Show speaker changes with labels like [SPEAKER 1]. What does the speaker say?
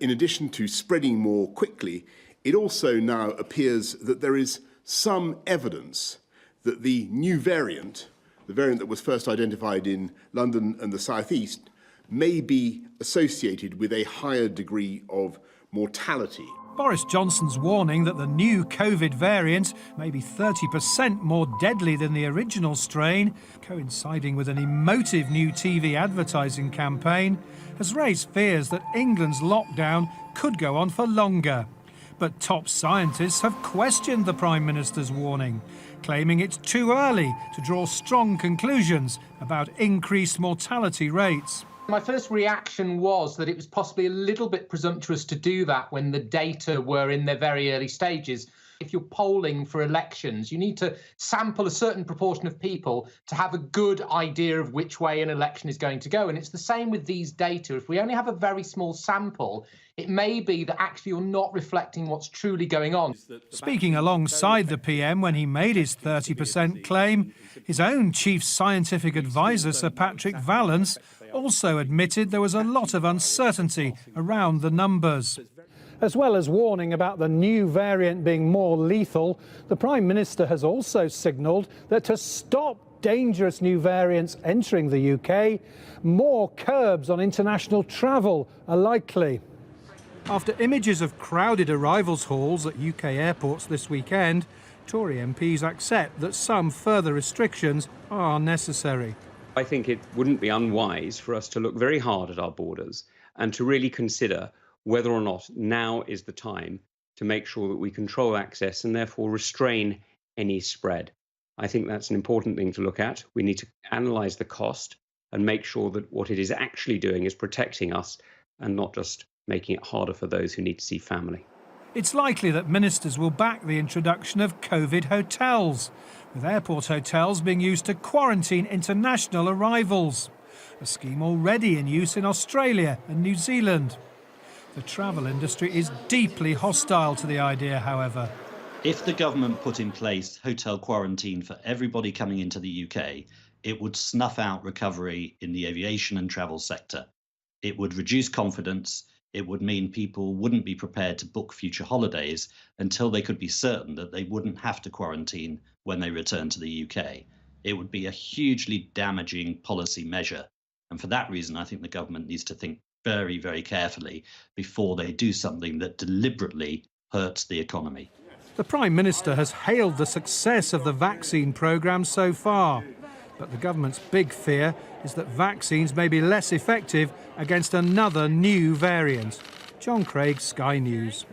[SPEAKER 1] in addition to spreading more quickly, it also now appears that there is some evidence that the new variant, the variant that was first identified in London and the southeast, may be associated with a higher degree of mortality.
[SPEAKER 2] Boris Johnson's warning that the new COVID variant may be 30% more deadly than the original strain, coinciding with an emotive new TV advertising campaign, has raised fears that England's lockdown could go on for longer. But top scientists have questioned the Prime Minister's warning, claiming it's too early to draw strong conclusions about increased mortality rates.
[SPEAKER 3] My first reaction was that it was possibly a little bit presumptuous to do that when the data were in their very early stages. If you're polling for elections, you need to sample a certain proportion of people to have a good idea of which way an election is going to go. And it's the same with these data. If we only have a very small sample, it may be that actually you're not reflecting what's truly going on.
[SPEAKER 2] Speaking alongside the PM when he made his 30% claim, his own chief scientific advisor, Sir Patrick Vallance, also admitted there was a lot of uncertainty around the numbers.
[SPEAKER 4] As well as warning about the new variant being more lethal, the Prime Minister has also signalled that to stop dangerous new variants entering the UK, more curbs on international travel are likely.
[SPEAKER 2] After images of crowded arrivals halls at UK airports this weekend, Tory MPs accept that some further restrictions are necessary.
[SPEAKER 5] I think it wouldn't be unwise for us to look very hard at our borders and to really consider whether or not now is the time to make sure that we control access and therefore restrain any spread. I think that's an important thing to look at. We need to analyse the cost and make sure that what it is actually doing is protecting us and not just making it harder for those who need to see family.
[SPEAKER 2] It's likely that ministers will back the introduction of COVID hotels, with airport hotels being used to quarantine international arrivals, a scheme already in use in Australia and New Zealand. The travel industry is deeply hostile to the idea, however.
[SPEAKER 6] If the government put in place hotel quarantine for everybody coming into the UK, it would snuff out recovery in the aviation and travel sector. It would reduce confidence. It would mean people wouldn't be prepared to book future holidays until they could be certain that they wouldn't have to quarantine when they return to the UK. It would be a hugely damaging policy measure. And for that reason, I think the government needs to think very, very carefully before they do something that deliberately hurts the economy.
[SPEAKER 2] The Prime Minister has hailed the success of the vaccine programme so far. But the government's big fear is that vaccines may be less effective against another new variant. John Craig, Sky News.